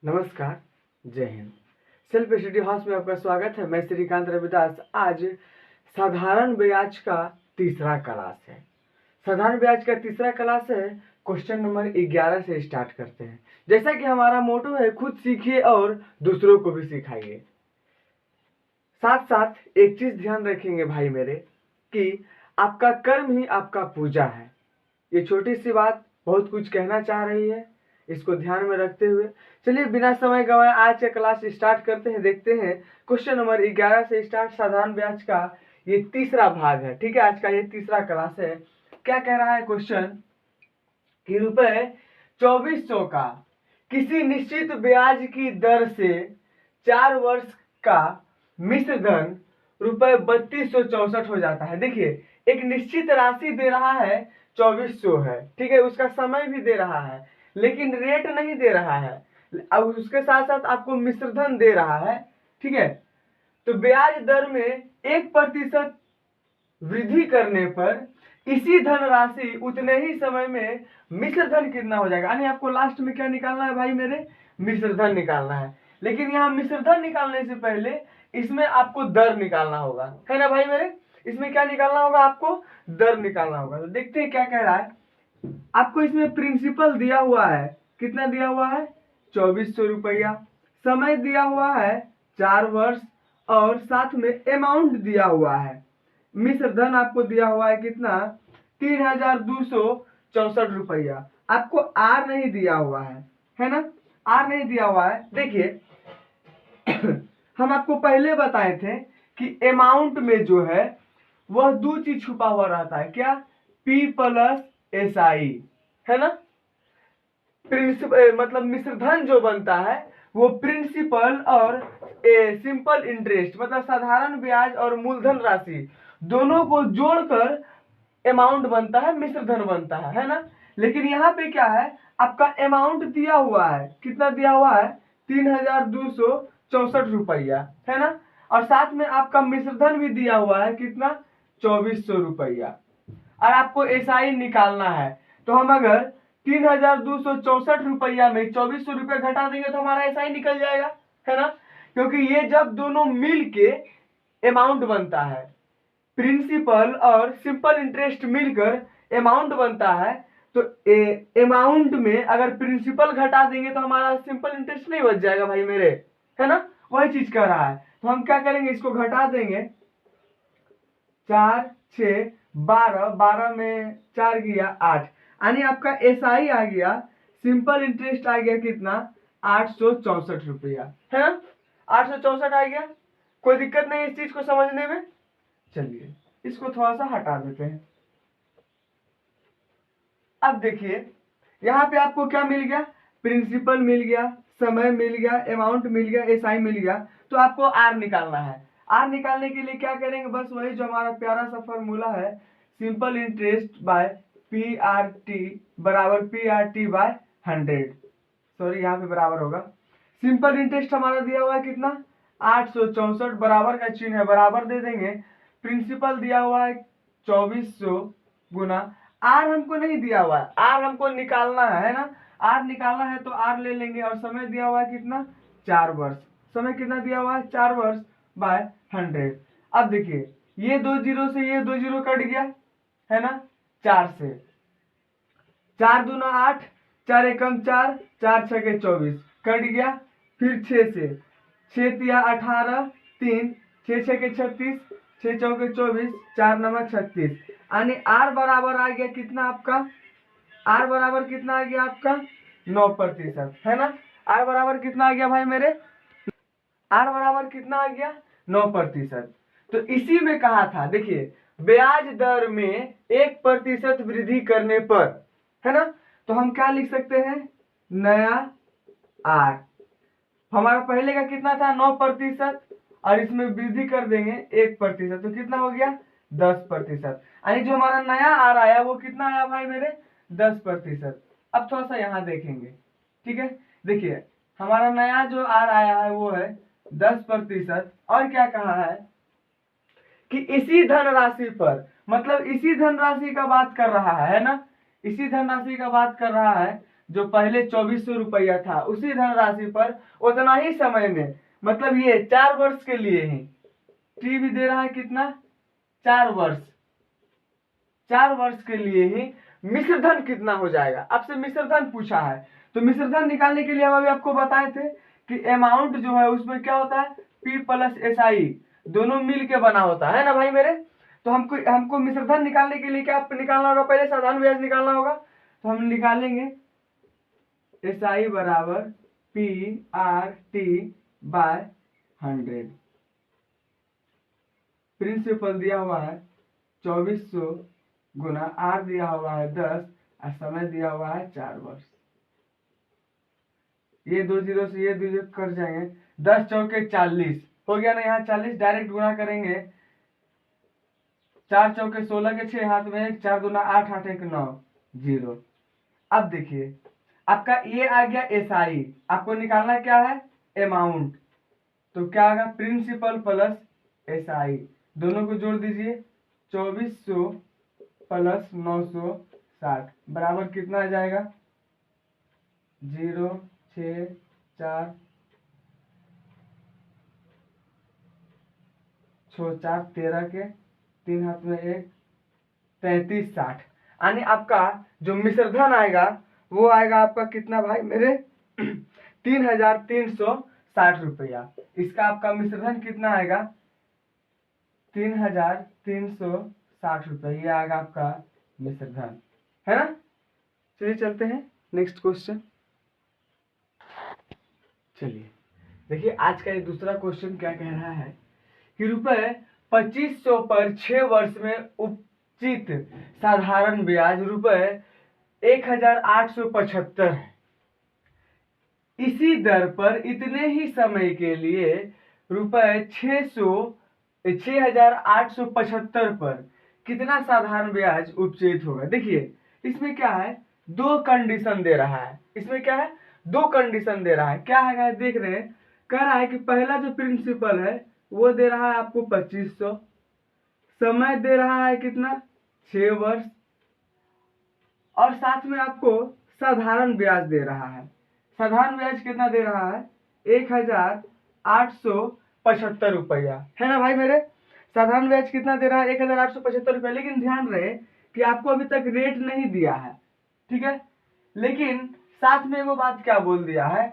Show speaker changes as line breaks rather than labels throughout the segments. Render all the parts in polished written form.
नमस्कार, जय Hind. Self study house में आपका स्वागत है। मैं श्रीकांत रविदास। आज साधारण ब्याज का तीसरा क्लास है। साधारण ब्याज का तीसरा क्लास है। क्वेश्चन नंबर 11 से स्टार्ट करते हैं। जैसा कि हमारा मोटो है, खुद सीखिए और दूसरों को भी सिखाइए। साथ साथ एक चीज ध्यान रखेंगे भाई मेरे, कि आपका कर्म ही आपका पूजा है। ये छोटी सी बात बहुत कुछ कहना चाह रही है, इसको ध्यान में रखते हुए चलिए बिना समय गवाए आज का क्लास स्टार्ट करते हैं। देखते हैं क्वेश्चन नंबर 11 से स्टार्ट। साधारण ब्याज का ये तीसरा भाग है। ठीक है, आज का ये तीसरा क्लास है। क्या कह रहा है क्वेश्चन कि रुपए 2400 का किसी निश्चित ब्याज की दर से 4 वर्ष का मिश्र धन रुपए 3264 हो जाता है। देखिए, एक निश्चित राशि दे रहा है 2400 है, ठीक है, उसका समय भी दे रहा है लेकिन रेट नहीं दे रहा है। अब उसके साथ साथ आपको मिश्र धन दे रहा है, ठीक है। तो ब्याज दर में 1% वृद्धि करने पर इसी धनराशि उतने ही समय में मिश्र धन कितना हो जाएगा। यानी आपको लास्ट में क्या निकालना है भाई मेरे, मिश्र धन निकालना है। लेकिन यहाँ मिश्र धन निकालने से पहले इसमें आपको दर निकालना होगा, है ना भाई मेरे। इसमें क्या निकालना होगा, आपको दर निकालना होगा। तो देखते हैं क्या कह रहा है। आपको इसमें प्रिंसिपल दिया हुआ है, कितना दिया हुआ है, 2400 रुपया। समय दिया हुआ है 4 वर्ष और साथ में अमाउंट दिया हुआ है। मिश्र धन आपको दिया हुआ है कितना, 3264 रुपया। आपको आर नहीं दिया हुआ है ना, आर नहीं दिया हुआ है। देखिए हम आपको पहले बताए थे कि अमाउंट में जो है वह दो चीज छुपा हुआ रहता है। क्या, पी प्लस एस आई, है ना। प्रिंसिपल मतलब मिश्र धन जो बनता है वो प्रिंसिपल और सिंपल इंटरेस्ट मतलब साधारण ब्याज और मूलधन राशि दोनों को जोड़कर अमाउंट बनता है, मिश्र धन बनता है ना। लेकिन यहाँ पे क्या है, आपका अमाउंट दिया हुआ है, कितना दिया हुआ है, 3264 रुपया, है ना। और साथ में आपका मिश्र धन भी दिया हुआ है कितना, 2400 रुपया। और आपको एसआई निकालना है। तो हम अगर 3264 रुपया में 2400 रुपया घटा देंगे तो हमारा एसआई निकल जाएगा, है ना। क्योंकि ये जब दोनों मिल के अमाउंट बनता है, प्रिंसिपल और सिंपल इंटरेस्ट मिलकर अमाउंट बनता है, तो अमाउंट में अगर प्रिंसिपल घटा देंगे तो हमारा सिंपल इंटरेस्ट नहीं बच जाएगा भाई मेरे, है ना। वही चीज कर रहा है। तो हम क्या करेंगे, इसको घटा देंगे। 4 6 12, 12 में 4 गया 8, यानी आपका एसआई आ गया, सिंपल इंटरेस्ट आ गया कितना, 864 रुपया, है ना। 864 आ गया। कोई दिक्कत नहीं इस चीज को समझने में। चलिए इसको थोड़ा सा हटा देते हैं। अब देखिए यहाँ पे आपको क्या मिल गया, प्रिंसिपल मिल गया, समय मिल गया, अमाउंट मिल गया, एसआई मिल गया। तो आपको आर निकालना है। आर निकालने के लिए क्या करेंगे, बस वही जो हमारा प्यारा सा फॉर्मूला है, simple interest by P R T बराबर P R T by 100। Sorry, यहाँ पे बराबर होगा। सिंपल इंटरेस्ट हमारा दिया हुआ है कितना, 864, बराबर का चिन्ह है, बराबर दे देंगे। प्रिंसिपल दिया हुआ है 2400 गुना, आर हमको नहीं दिया हुआ है, आर हमको निकालना है ना। आर निकालना है तो आर ले लेंगे। और समय दिया हुआ है कितना, 4 वर्ष। समय कितना दिया हुआ है, 4 वर्ष बाय 100। अब देखिए ये 2 जीरो से ये 2 जीरो कट गया, है ना। 4 से 4 दूना 8, 4 एकम 4, 4 छके 24 कट गया। फिर 6 से 6 तिया 18, 3 6 छके 36, 6 चौके 24, 4 नमक 36, यानी आर बराबर आ गया कितना आपका, आर बराबर कितना आ गया आपका 9%, है ना। आर बराबर कितना आ गया भाई मेरे, आर बराबर कितना आ गया 9%। तो इसी में कहा था, देखिए ब्याज दर में 1% वृद्धि करने पर, है ना। तो हम क्या लिख सकते हैं, नया आर। हमारा पहले का कितना था 9% और इसमें वृद्धि कर देंगे 1%, तो कितना हो गया 10%। यानी जो हमारा नया आर आया वो कितना आया भाई मेरे, 10%। अब थोड़ा सा यहाँ देखेंगे, ठीक है। देखिए हमारा नया जो आर आया है वो है 10%। और क्या कहा है कि इसी धनराशि पर, मतलब इसी धनराशि का बात कर रहा है ना, इसी धनराशि का बात कर रहा है। जो पहले 2400 रुपया था उसी धनराशि पर उतना ही समय में, मतलब ये 4 वर्ष के लिए ही, टी भी दे रहा है कितना, 4 वर्ष, 4 वर्ष के लिए ही मिश्र धन कितना हो जाएगा, आपसे मिश्र धन पूछा है। तो मिश्र धन निकालने के लिए हम अभी आपको बताए थे कि अमाउंट जो है उसमें क्या होता है, पी प्लस एस आई दोनों मिल के बना होता है ना भाई मेरे। तो हमको मिश्र धन निकालने के लिए क्या निकालना होगा, पहले साधारण ब्याज निकालना होगा। तो हम निकालेंगे एस आई बराबर P R T by 100। Principal दिया हुआ है 2400 गुना आर दिया हुआ है 10 और समय दिया हुआ है 4 वर्ष। ये 2 जीरो से ये 2 जीरो कट जाएंगे, 10 चौके 40 हो गया ना, यहाँ 40 डायरेक्ट गुना करेंगे, 4 चौके 16 के 6 हाथ में 1, 4 दूना 8, 8 1 9 0। अब देखिए आपका ये आ गया एसआई, आपको निकालना क्या है, अमाउंट। तो क्या आएगा, प्रिंसिपल प्लस एसआई दोनों को जोड़ दीजिए, 2400 प्लस 960 बराबर कितना आ जाएगा, 0 6 4 6 4 13 के 3 हाथ में 1, 3360। यानी आपका जो मिश्र धन आएगा वो आएगा आपका कितना भाई मेरे 3360 रुपया। इसका आपका मिश्र धन कितना आएगा, 3360 रुपया, ये आएगा आपका मिश्र धन, है ना। चलिए चलते हैं नेक्स्ट क्वेश्चन। चलिए देखिए आज का ये दूसरा क्वेश्चन क्या कह रहा है कि रुपए 2500 पर 6 वर्ष में उचित साधारण ब्याज रुपए 1875 है। इसी दर पर इतने ही समय के लिए रुपए 6875 पर कितना साधारण ब्याज उपचित होगा। देखिए इसमें क्या है, दो कंडीशन दे रहा है, इसमें क्या है, दो कंडीशन दे रहा है। क्या है देख रहे हैं, कह रहा है कि पहला जो प्रिंसिपल है वो दे रहा है आपको 2500, समय दे रहा है कितना 6 वर्ष, और साथ में आपको साधारण ब्याज दे रहा है। साधारण ब्याज कितना दे रहा है, 1875 रुपया, है ना भाई मेरे। साधारण ब्याज कितना दे रहा है, 1875 रुपया। लेकिन ध्यान रहे कि आपको अभी तक रेट नहीं दिया है, ठीक है। लेकिन साथ में वो बात क्या बोल दिया है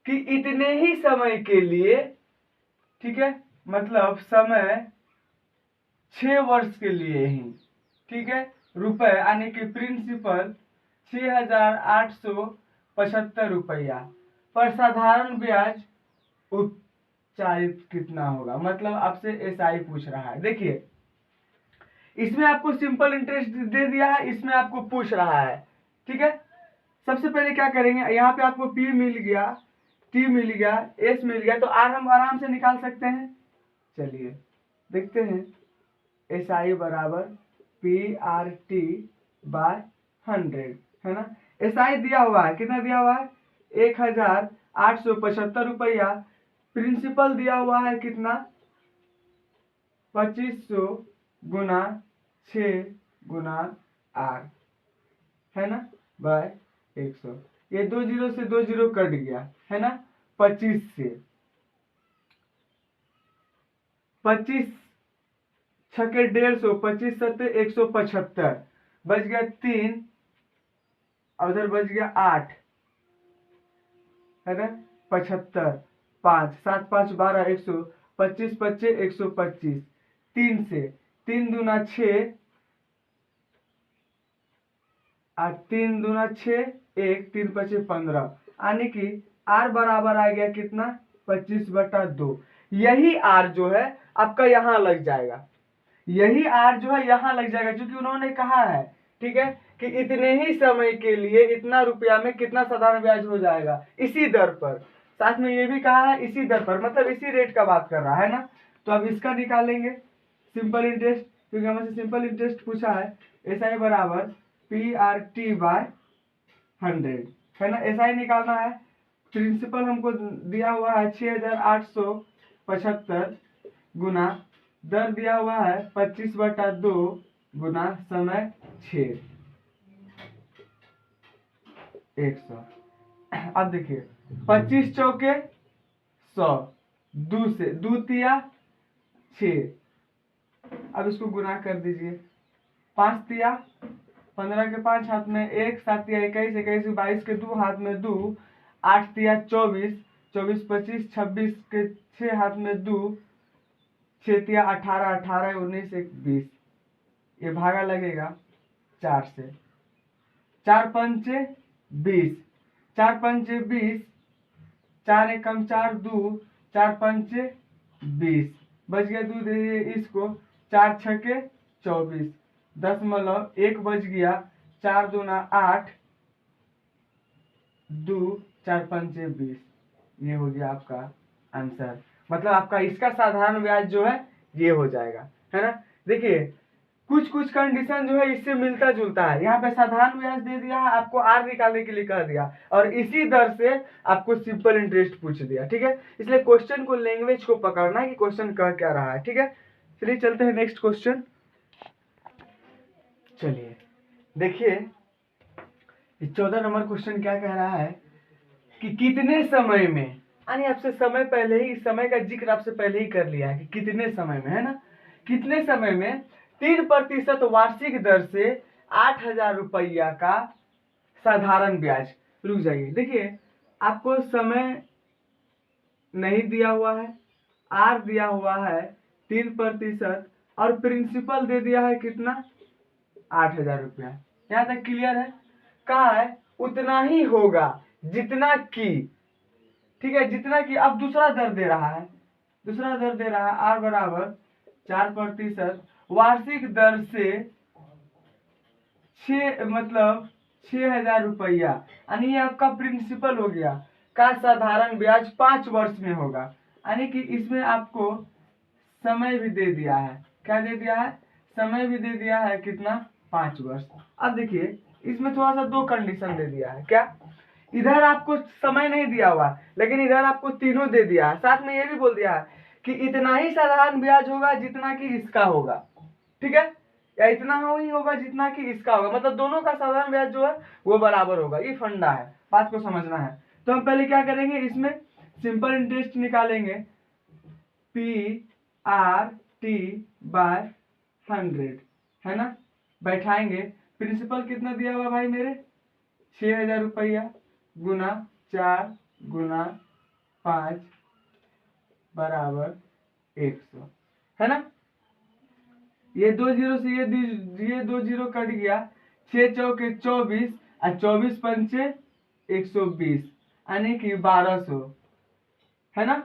कि इतने ही समय के लिए, ठीक है, मतलब समय 6 वर्ष के लिए ही, ठीक है, रुपए यानी कि प्रिंसिपल 6875 रुपया पर साधारण ब्याज उपचारित कितना होगा, मतलब आपसे एसआई पूछ रहा है। देखिए इसमें आपको सिंपल इंटरेस्ट दे दिया है, इसमें आपको पूछ रहा है, ठीक है। सबसे पहले क्या करेंगे, यहाँ पे आपको पी मिल गया, टी मिल गया, एस मिल गया, तो आर हम आराम से निकाल सकते हैं। चलिए देखते हैं, एस आई बराबर पी आर टी बाय 100, है ना। एस आई दिया हुआ है, कितना दिया हुआ है 1875 रुपया। प्रिंसिपल दिया हुआ है कितना 2500 गुना 6 गुना आर, है ना, बाय 100। ये 2 जीरो से 2 जीरो कट गया, है ना। 25 से 25 छके 150, 25 सत्ते 175, बच गया 3, उधर बच गया 8, है ना, 75, 5 7 5 12 100, 25 25 125, 3 से 3 दूना 6 और 3 दूना 6 1 3 25 15, यानी कि आर बराबर आ गया कितना 25/2। यही आर जो है आपका यहाँ लग जाएगा, यही आर जो है यहाँ लग जाएगा, क्योंकि उन्होंने कहा है, ठीक है, कि इतने ही समय के लिए इतना रुपया में कितना साधारण ब्याज हो जाएगा इसी दर पर। साथ में ये भी कहा है इसी दर पर, मतलब इसी रेट का बात कर रहा है ना। तो अब इसका निकालेंगे सिंपल इंटरेस्ट, क्योंकि हमसे सिंपल इंटरेस्ट पूछा है। एस आई बराबर पी आर टी बाय 100, है ना। एस आई निकालना है, प्रिंसिपल हमको दिया हुआ है 6875 गुना दर दिया हुआ है 25/2 गुना समय 6, 100। अब देखिए 25 चौके 100, दो तिया 6। अब इसको गुना कर दीजिए, 5 तिया 15 के 5 हाथ में 1, 7 तिया 21, 21 22 के 2 हाथ में 2, 8 तिया 24, 24 25 26 के 6 हाथ में 2, 6 तिया 18, 18 19 1 20। ये भागा लगेगा 4 से, 4 पंचे 20, 4 पंचे 20, 4 एकम 4 2, 4 पंचे 20, बच गया 2 दे दिए इसको, 4 छके 24, 10 1 बच गया, 4 दूना 8, 2 4 पंचे 20। ये हो गया आपका आंसर। मतलब आपका इसका साधारण ब्याज जो है ये हो जाएगा, है ना। देखिए कुछ कुछ कंडीशन जो है इससे मिलता जुलता है। यहाँ पे साधारण ब्याज दे दिया है, आपको आर निकालने के लिए कह दिया, और इसी दर से आपको सिंपल इंटरेस्ट पूछ दिया, ठीक है। इसलिए क्वेश्चन को, लैंग्वेज को पकड़ना है कि क्वेश्चन कह क्या रहा है, ठीक है। चलिए चलते हैं नेक्स्ट क्वेश्चन। चलिए देखिए 14 नंबर क्वेश्चन क्या कह रहा है कि कितने समय में, यानी आपसे समय पहले ही, समय का जिक्र आपसे पहले ही कर लिया है कि कितने समय में, है ना, कितने समय में 3% वार्षिक दर से 8,000 रुपया का साधारण ब्याज। रुक जाइए, देखिए आपको समय नहीं दिया हुआ है, आर दिया हुआ है 3% और प्रिंसिपल दे दिया है कितना, 8,000 रुपया। यहाँ तक क्लियर है। कहा है उतना ही होगा जितना की, ठीक है, जितना की। अब दूसरा दर दे रहा है, दूसरा दर दे रहा है आर बराबर 4% वार्षिक दर से 6,000 रुपया, यानी ये आपका प्रिंसिपल हो गया का साधारण ब्याज 5 वर्ष में होगा। यानी कि इसमें आपको समय भी दे दिया है, क्या दे दिया है, समय भी दे दिया है कितना, 5 वर्ष। अब देखिए इसमें थोड़ा सा 2 कंडीशन दे दिया है, क्या, इधर आपको समय नहीं दिया हुआ लेकिन इधर आपको तीनों दे दिया है, साथ में ये भी बोल दिया है कि इतना ही साधारण ब्याज होगा जितना कि इसका होगा, ठीक है, या इतना ही होगा जितना कि इसका होगा, मतलब दोनों का साधारण ब्याज जो है वो बराबर होगा। ये फंडा है, बात को समझना है। तो हम पहले क्या करेंगे, इसमें सिंपल इंटरेस्ट निकालेंगे, पी आर टी बाय 100, है ना, बैठाएंगे। प्रिंसिपल कितना दिया हुआ भाई मेरे, 6,000 रुपया गुना 4 गुना 5 बराबर 100, है ना। ये 2 जीरो से ये 2 जीरो कट गया, 6 चौके 24 और 24 पंचे 120, यानी कि 1200, है ना।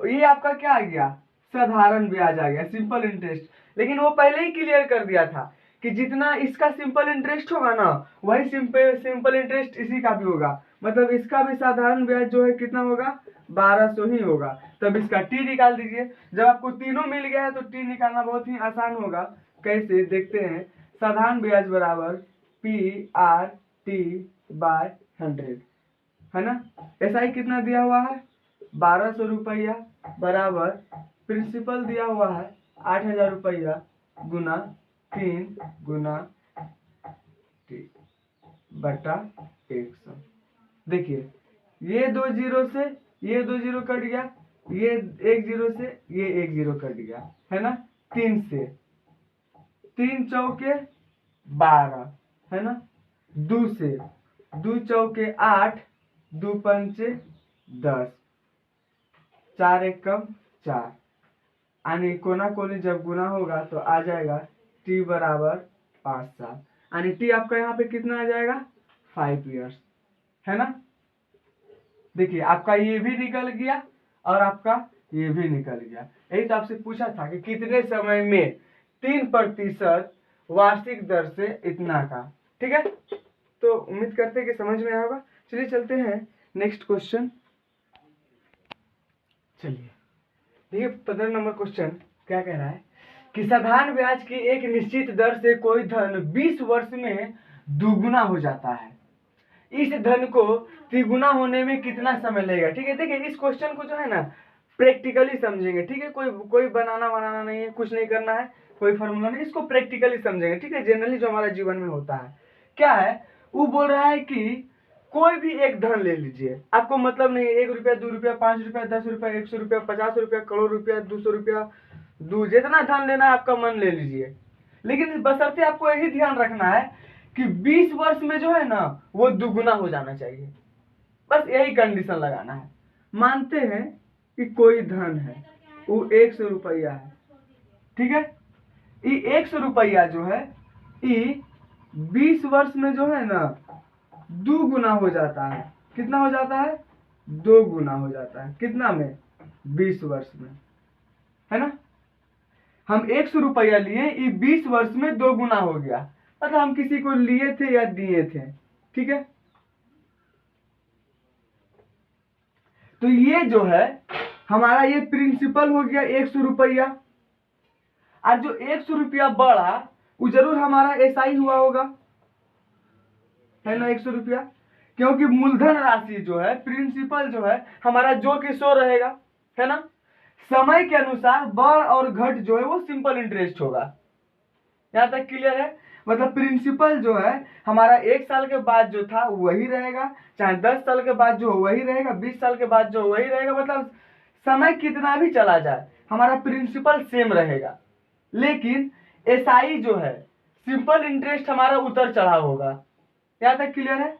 ये आपका क्या आ गया, साधारण ब्याज आ गया, सिंपल इंटरेस्ट। लेकिन वो पहले ही क्लियर कर दिया था कि जितना इसका सिंपल इंटरेस्ट होगा ना, वही सिंपल इंटरेस्ट इसी का भी होगा, मतलब इसका भी साधारण ब्याज जो है कितना होगा, 1200 ही होगा। तब इसका टी निकाल दीजिए। जब आपको तीनों मिल गया है तो टी निकालना बहुत ही आसान होगा। कैसे देखते हैं, साधारण ब्याज बराबर पी आर टी बाय 100, है ना। एसआई कितना दिया हुआ है, 1200 रुपया बराबर प्रिंसिपल दिया हुआ है 8,000 रुपया गुना 3 गुना बटा 100। देखिए ये 2 जीरो से ये 2 जीरो कट गया, ये 1 जीरो से ये 1 जीरो कट गया, है ना। 3 से 3 चौके 12, है ना। 2 से 2 चौके 8, 2 पंचे 10, 4 एकम 4, यानी कोना कोनी जब गुना होगा तो आ जाएगा टी बराबर 5 साल, यानी टी आपका यहाँ पे कितना आ जाएगा, 5 इयर्स, है ना। देखिए आपका ये भी निकल गया और आपका ये भी निकल गया। यही तो आपसे पूछा था कि कितने समय में 3% वार्षिक दर से इतना का, ठीक है। तो उम्मीद करते हैं कि समझ में आया होगा। चलिए चलते हैं नेक्स्ट क्वेश्चन। चलिए देखिए 15 नंबर क्वेश्चन क्या कह रहा है कि साधारण ब्याज की एक निश्चित दर से कोई धन 20 वर्ष में दुगुना हो जाता है, इस धन को तिगुना होने में कितना समय लगेगा। ठीक है, देखिए इस क्वेश्चन को जो है ना प्रैक्टिकली समझेंगे, ठीक है, कोई बनाना नहीं है, कुछ नहीं करना है, कोई फॉर्मूला नहीं, इसको प्रैक्टिकली समझेंगे, ठीक है, जनरली जो हमारा जीवन में होता है। क्या है, वो बोल रहा है कि कोई भी एक धन ले लीजिए, आपको मतलब नहीं 1 रुपया 2 रुपया 5 रुपया 10 रुपया 100 रुपया 50 रुपया करोड़ रुपया 200 रुपया जितना धन लेना है आपका मन ले लीजिए, लेकिन बशर्ते आपको यही ध्यान रखना है कि 20 वर्ष में जो है ना वो दुगुना हो जाना चाहिए, बस यही कंडीशन लगाना है। मानते हैं कि कोई धन है, वो 100 रुपया है, ठीक है, ये 100 रुपया जो है ये 20 वर्ष में जो है ना 2 गुना हो जाता है। कितना हो जाता है? 2 गुना हो जाता है। कितना में? 20 वर्ष में, है ना। हम 100 रुपया लिए, ये 20 वर्ष में 2 गुना हो गया, मतलब हम किसी को लिए थे या दिए थे, ठीक है। तो ये जो है हमारा ये प्रिंसिपल हो गया 100 रुपया, और जो 100 रुपया बढ़ा वो जरूर हमारा एसआई हुआ होगा, है ना, 100 रुपया, क्योंकि मूलधन राशि जो है प्रिंसिपल जो है हमारा जो कि 100 रहेगा, है ना। समय के अनुसार बढ़ और घट जो है वो सिंपल इंटरेस्ट होगा। यहां तक क्लियर है? मतलब प्रिंसिपल जो है हमारा 1 साल के बाद जो था वही रहेगा, चाहे 10 साल के बाद जो वही रहेगा, 20 साल के बाद जो वही रहेगा, मतलब समय कितना भी चला जाए हमारा प्रिंसिपल सेम रहेगा। लेकिन एसआई जो है सिंपल इंटरेस्ट हमारा उतर चढ़ाव होगा। यहां तक क्लियर है?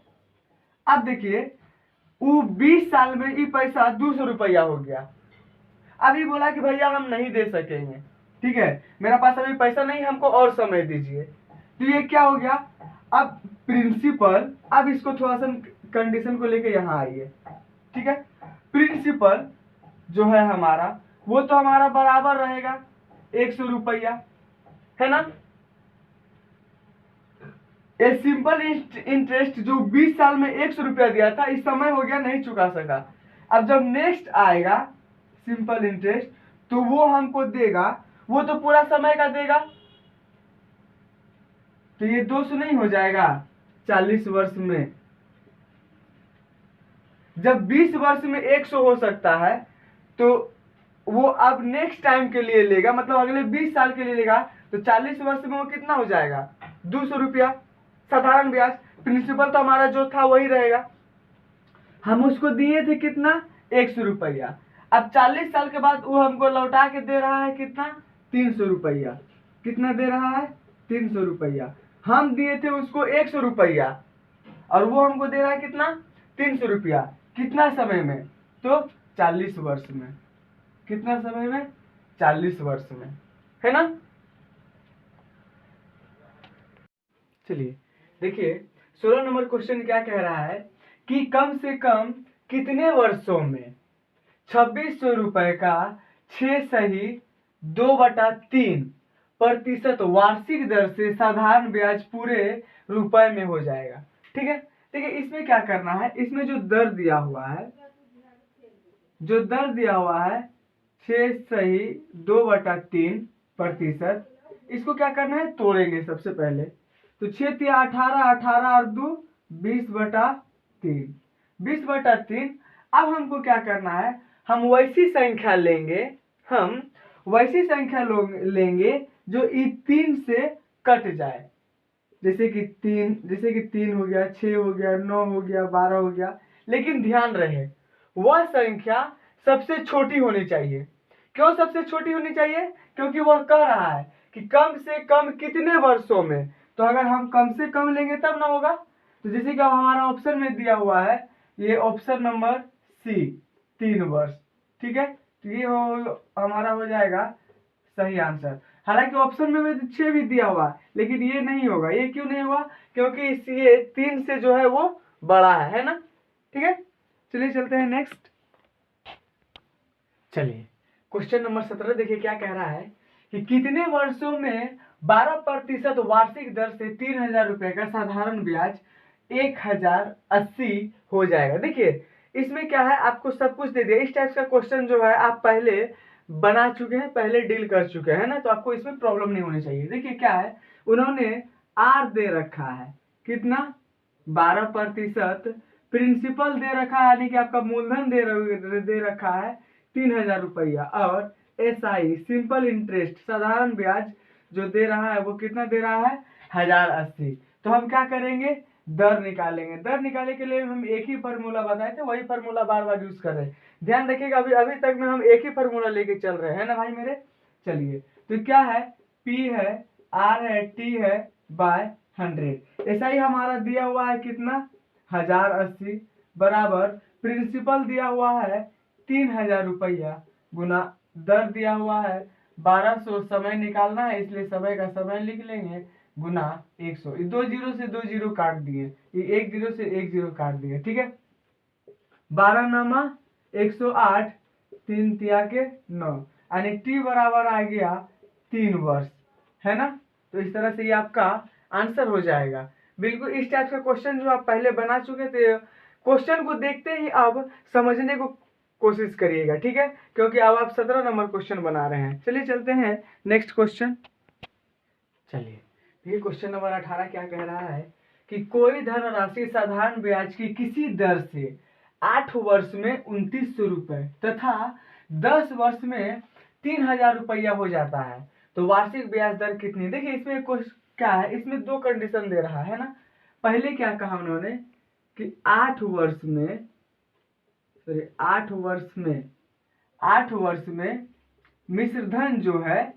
अब देखिए वो 20 साल में ये पैसा 200 रुपया हो गया, अभी बोला कि भैया हम नहीं दे सकेंगे, ठीक है, मेरा पास अभी पैसा नहीं, हमको और समय दीजिए। तो ये क्या हो गया? अब प्रिंसिपल, अब इसको थोड़ा सा कंडीशन को लेके यहाँ आइए, ठीक है। प्रिंसिपल जो है हमारा वो तो हमारा बराबर रहेगा 100 रुपया, है ना। ये सिंपल इंटरेस्ट जो 20 साल में 100 रुपया दिया था, इस समय हो गया नहीं चुका सका। अब जब नेक्स्ट आएगा सिंपल इंटरेस्ट तो वो हमको देगा, वो तो पूरा समय का देगा, तो ये 200 नहीं हो जाएगा 40 वर्ष में। जब 20 वर्ष में 100 हो सकता है तो वो अब नेक्स्ट टाइम के लिए लेगा, मतलब अगले 20 साल के लिए लेगा, तो 40 वर्ष में वो कितना हो जाएगा? 200 रुपया साधारण ब्याज। प्रिंसिपल तो हमारा जो था वही रहेगा, हम उसको दिए थे कितना? 100 रुपया। अब 40 साल के बाद वो हमको लौटा के दे रहा है कितना? 300 रुपया। कितना दे रहा है? 300 रुपया। हम दिए थे उसको 100 रुपया और वो हमको दे रहा है कितना? 300 रुपया। कितना समय में? तो 40 वर्ष में। कितना समय में? 40 वर्ष में, है ना। चलिए देखिए 16 नंबर क्वेश्चन क्या कह रहा है कि कम से कम कितने वर्षों में 2600 रुपए का 6/2/3% वार्षिक दर से साधारण ब्याज पूरे रुपए में हो जाएगा। ठीक है, देखिए इसमें क्या करना है, इसमें जो दर दिया हुआ है, 6/2/3%, इसको क्या करना है? तोड़ेंगे सबसे पहले। तो 6 × 18, 18 और 2 20/3, 20/3। अब हमको क्या करना है, हम वैसी संख्या लेंगे जो इस 3 से कट जाए, जैसे कि 3 हो गया, 6 हो गया, 9 हो गया, 12 हो गया। लेकिन ध्यान रहे वह संख्या सबसे छोटी होनी चाहिए। क्यों सबसे छोटी होनी चाहिए? क्योंकि वह कह रहा है कि कम से कम कितने वर्षों में, तो अगर हम कम से कम लेंगे तब ना होगा। तो जैसे कि अब हमारा ऑप्शन में दिया हुआ है, ये ऑप्शन नंबर सी 3 वर्ष, ठीक है, तो ये हमारा हो जाएगा सही आंसर। हालांकि ऑप्शन में 6 भी दिया हुआ है, लेकिन ये नहीं होगा। ये क्यों नहीं हुआ? क्योंकि ये 3 से जो है वो बड़ा है ना। ठीक है, चलिए चलते हैं नेक्स्ट। चलिए क्वेश्चन नंबर 17 देखिए क्या कह रहा है कि कितने वर्षों में 12% वार्षिक दर से 3000 रुपए का साधारण ब्याज 1080 हो जाएगा। देखिए इसमें क्या है, आपको सब कुछ दे दिया। इस टाइप का क्वेश्चन जो है आप पहले बना चुके हैं, पहले डील कर चुके हैं ना, तो आपको इसमें प्रॉब्लम नहीं होनी चाहिए। देखिए क्या है, उन्होंने आर दे रखा है कितना? 12%, प्रिंसिपल दे रखा है, यानी कि आपका मूलधन दे रखा है 3000 रुपया, और एसआई सिंपल इंटरेस्ट साधारण ब्याज जो दे रहा है वो कितना दे रहा है? 1080। तो हम क्या करेंगे, दर निकालेंगे। दर निकालने के लिए हम एक ही फार्मूला बताए थे, वही फार्मूला बार बार यूज कर रहे हैं। ध्यान रखिएगा, अभी अभी तक में हम एक ही फार्मूला लेके चल रहे हैं ना भाई मेरे। चलिए, तो क्या है, पी है, आर है, टी है, बाय 100। ऐसा ही हमारा दिया हुआ है कितना, 1080 बराबर प्रिंसिपल दिया हुआ है 3000 रुपया, गुना दर दिया हुआ है 1200, समय निकालना है इसलिए समय का समय लिख लेंगे, गुना 100। ये 2 जीरो से 2 जीरो काट दिए, ये 1 जीरो से 1 जीरो काट दिए, ठीक है। 12 नमा 108, 3 तिया के 9, यानी टी बराबर आ गया 3 वर्ष, है ना। तो इस तरह से ये आपका आंसर हो जाएगा। बिल्कुल इस टाइप का क्वेश्चन जो आप पहले बना चुके थे, क्वेश्चन को देखते ही अब समझने को कोशिश करिएगा, ठीक है, क्योंकि अब आप 17 नंबर क्वेश्चन बना रहे हैं। चलिए चलते हैं नेक्स्ट क्वेश्चन। चलिए, ये क्वेश्चन नंबर 18 क्या कह रहा है कि कोई धनराशि साधारण ब्याज की किसी दर से 8 वर्ष में 2900 रुपए तथा 10 वर्ष में 3000 रुपया हो जाता है, तो वार्षिक ब्याज दर कितनी। देखिए इसमें क्या है, इसमें दो कंडीशन दे रहा है ना। पहले क्या कहा उन्होंने कि 8 वर्ष में, सॉरी 8 वर्ष में मिश्रधन जो है,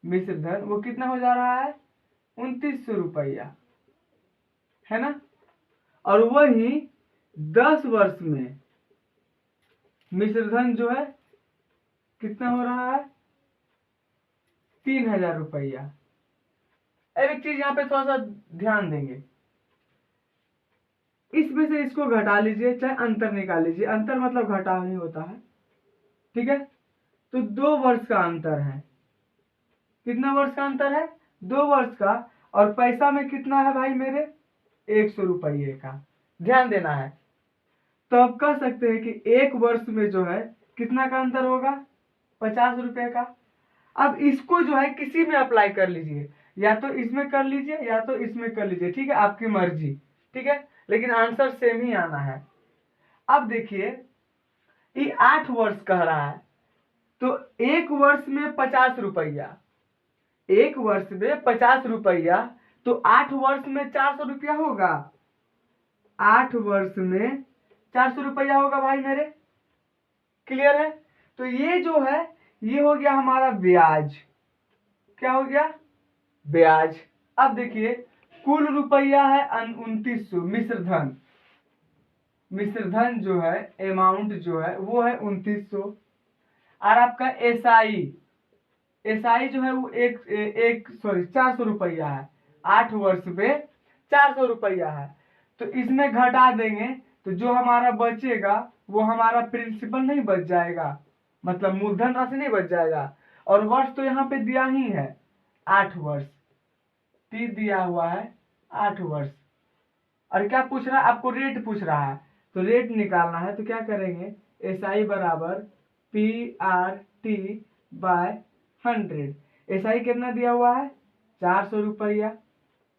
मिश्रधन वो कितना हो जा रहा है, 2900 रुपया, है ना। और वही 10 वर्ष में मिश्रधन जो है कितना हो रहा है, 3000 रुपया। अब एक चीज यहाँ पे थोड़ा सा ध्यान देंगे, इसमें से इसको घटा लीजिए चाहे अंतर निकाल लीजिए, अंतर मतलब घटाव ही होता है, ठीक है। तो 2 वर्ष का अंतर है, कितना वर्ष का अंतर है, 2 वर्ष का। और पैसा में कितना है भाई मेरे, 100 रुपये का, ध्यान देना है। तो आप कह सकते हैं कि 1 वर्ष में जो है कितना का अंतर होगा, 50 रुपए का। अब इसको जो है किसी में अप्लाई कर लीजिए, या तो इसमें कर लीजिए या तो इसमें कर लीजिए, ठीक है, आपकी मर्जी, ठीक है, लेकिन आंसर सेम ही आना है। अब देखिए ये 8 वर्ष कह रहा है, तो 1 वर्ष में 50 रुपया, 1 वर्ष में 50 रुपया, तो 8 वर्ष में 400 रुपया होगा, 8 वर्ष में 400 रुपया होगा भाई मेरे, क्लियर है। तो ये जो है ये हो गया हमारा ब्याज, क्या हो गया, ब्याज। अब देखिए कुल रुपया है 2900, मिश्रधन, मिश्रधन जो है अमाउंट जो है वो है 2900। और आपका एसआई, एसआई जो है वो एक सॉरी 400 रुपया है, 8 वर्ष में 400 रुपया है। तो इसमें घटा देंगे तो जो हमारा बचेगा वो हमारा प्रिंसिपल नहीं बच जाएगा, मतलब मूलधन राशि नहीं बच जाएगा। और वर्ष तो यहाँ पे दिया ही है 8 वर्ष, टी दिया हुआ है 8 वर्ष। और क्या पूछ रहा है, आपको रेट पूछ रहा है, तो रेट निकालना है। तो क्या करेंगे, एस आई बराबर P R T by 100। S I कितना दिया हुआ है, 400 रुपया,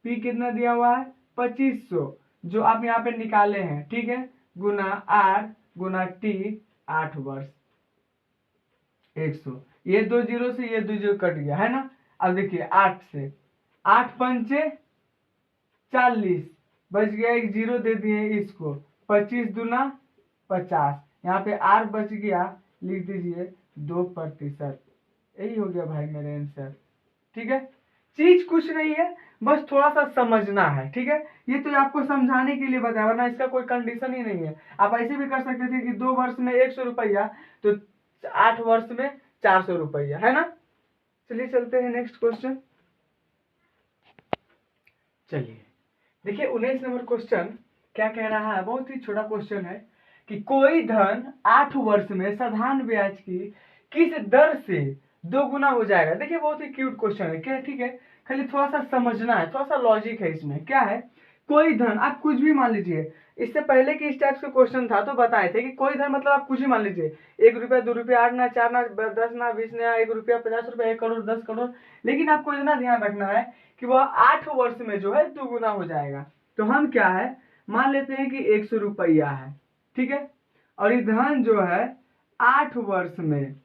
पी कितना दिया हुआ है, 2500, जो आप यहाँ पे निकाले हैं, ठीक है, गुना आर गुना टी 8 वर्ष 100। ये 2 जीरो से ये 2 जीरो कट गया, है ना। अब देखिए 8 से 8 पंचे 40, बच गया, एक जीरो दे दिए इसको, 25 दूना 50, यहाँ पे आर बच गया, लिख दीजिए 2%। यही हो गया भाई मेरे आंसर, ठीक है। चीज कुछ नहीं है, बस थोड़ा सा समझना है, ठीक है। ये तो आपको समझाने के लिए बताया, वरना इसका कोई कंडीशन ही नहीं है। आप ऐसे भी कर सकते थे कि 2 वर्ष में 100 रुपया, तो 8 वर्ष में 400 रुपया, है ना। चलिए चलते हैं नेक्स्ट क्वेश्चन। चलिए देखिए 19 नंबर क्वेश्चन क्या कह रहा है, बहुत ही छोटा क्वेश्चन है कि कोई धन 8 वर्ष में साधारण ब्याज की किस दर से 2 गुना हो जाएगा। देखिए बहुत ही क्यूट क्वेश्चन है, क्या, ठीक है, खाली थोड़ा सा समझना है, थोड़ा सा लॉजिक है इसमें। क्या है, कोई धन, आप कुछ भी मान लीजिए, इससे पहले कि इस टाइप का क्वेश्चन था तो बताए थे कि कोई धन मतलब आप कुछ ही मान लीजिए, 1 रुपया 2 रुपया 8 ना 4 ना 10 ना 20 ना 1 रुपया 50 रुपया 1 करोड़ 10 करोड़। लेकिन आपको इतना ध्यान रखना है कि वह 8 वर्ष में जो है 2 गुना हो जाएगा। तो हम क्या है, मान लेते हैं कि 100 रुपया है, ठीक है, और ये धन जो है 8 वर्ष में,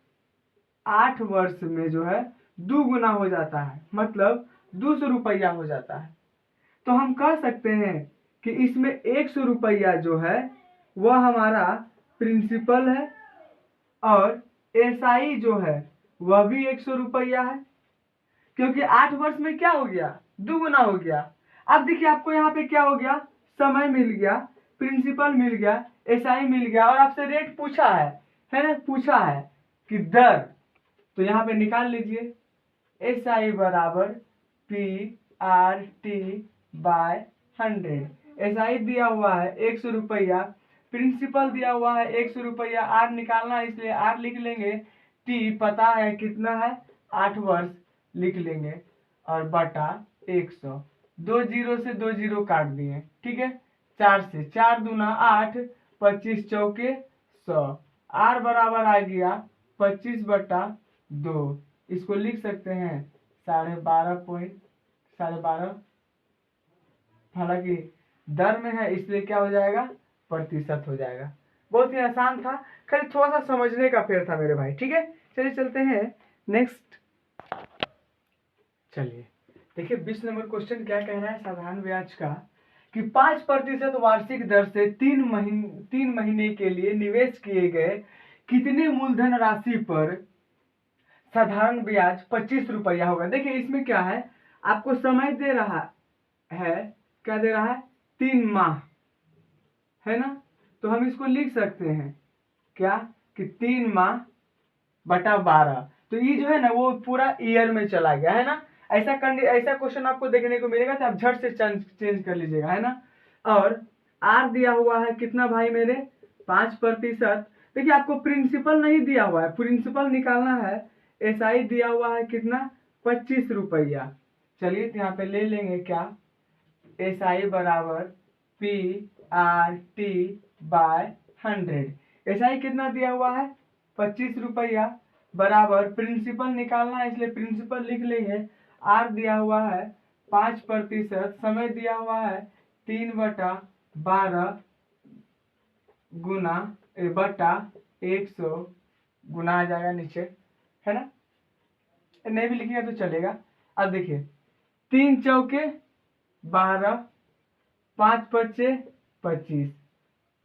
8 वर्ष में जो है 2 गुना हो जाता है, मतलब 200 रुपया हो जाता है। तो हम कह सकते हैं कि इसमें 100 रुपया जो है वह हमारा प्रिंसिपल है और एसआई जो है वह भी 100 रुपया है, क्योंकि 8 वर्ष में क्या हो गया, दुगुना हो गया। अब देखिए आपको यहाँ पे क्या हो गया, समय मिल गया, प्रिंसिपल मिल गया, एसआई मिल गया और आपसे रेट पूछा है ना, पूछा है कि दर, तो यहाँ पे निकाल लीजिए एसआई बराबर PRT बाय 100। एसआई दिया हुआ है 100 रुपया, प्रिंसिपल दिया हुआ है 100 रुपया, आर निकालना है इसलिए आर लिख लेंगे, टी पता है कितना है 8 वर्ष लिख लेंगे और बटा 100, 2 जीरो से 2 जीरो काट दिए, ठीक है, 4 से 4 दूना 8, 25 चौके 100, आर बराबर आ गया 25/2, इसको लिख सकते हैं 12.5, हालांकि दर में है इसलिए क्या हो जाएगा, प्रतिशत हो जाएगा। बहुत ही आसान था, खाली थोड़ा सा समझने का फेर था मेरे भाई, ठीक है। चलिए चलते हैं नेक्स्ट। चलिए देखिए 20 नंबर क्वेश्चन क्या कह रहा है साधारण ब्याज का, कि 5% वार्षिक दर से 3 महीने के लिए निवेश किए गए कितने मूलधन राशि पर साधारण ब्याज 25 रुपया होगा। देखिए इसमें क्या है, आपको समय दे रहा है, क्या दे रहा है, 3 माह, है ना, तो हम इसको लिख सकते हैं क्या कि 3 माह बटा 12, तो ये जो है ना वो पूरा ईयर में चला गया, है ना। ऐसा क्वेश्चन आपको देखने को मिलेगा तो आप झट से चेंज कर लीजिएगा, है ना। और आर दिया हुआ है कितना भाई मेरे, 5%। देखिए आपको प्रिंसिपल नहीं दिया हुआ है, प्रिंसिपल निकालना है। एसआई दिया हुआ है कितना, 25 रुपया। चलिए तो यहाँ पे ले लेंगे क्या, एसआई बराबर PRT बाय 100। एसआई कितना दिया हुआ है, 25 रुपया, बराबर प्रिंसिपल निकालना है इसलिए प्रिंसिपल लिख लेंगे, आर दिया हुआ है 5%, समय दिया हुआ है 3/12 गुना बटा 100 गुना आ जाएगा नीचे, है ना, नहीं भी लिखिएगा तो चलेगा। अब देखिए 3 चौके 12, 5 पच्चे 25,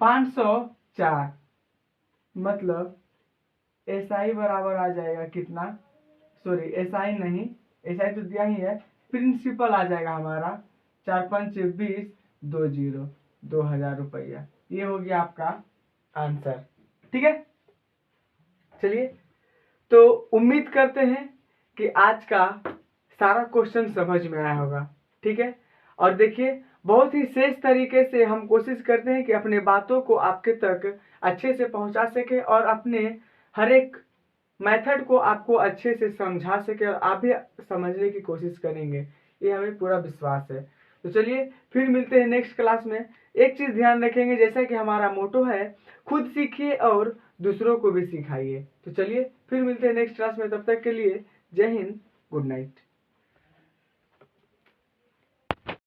504, मतलब एसआई बराबर आ जाएगा कितना, सॉरी एसआई नहीं, एसआई तो दिया ही है, प्रिंसिपल आ जाएगा हमारा 4 5 20, 2 जीरो, 2000 रुपया। ये हो गया आपका आंसर, ठीक है। चलिए तो उम्मीद करते हैं कि आज का सारा क्वेश्चन समझ में आया होगा, ठीक है। और देखिए बहुत ही सहज तरीके से हम कोशिश करते हैं कि अपने बातों को आपके तक अच्छे से पहुंचा सके और अपने हर एक मेथड को आपको अच्छे से समझा सके और आप भी समझने की कोशिश करेंगे, ये हमें पूरा विश्वास है। तो चलिए फिर मिलते हैं नेक्स्ट क्लास में। एक चीज़ ध्यान रखेंगे, जैसा कि हमारा मोटो है, खुद सीखिए और दूसरों को भी सिखाइए। तो चलिए फिर मिलते हैं नेक्स्ट क्लास में, तब तक के लिए जय हिंद, गुड नाइट।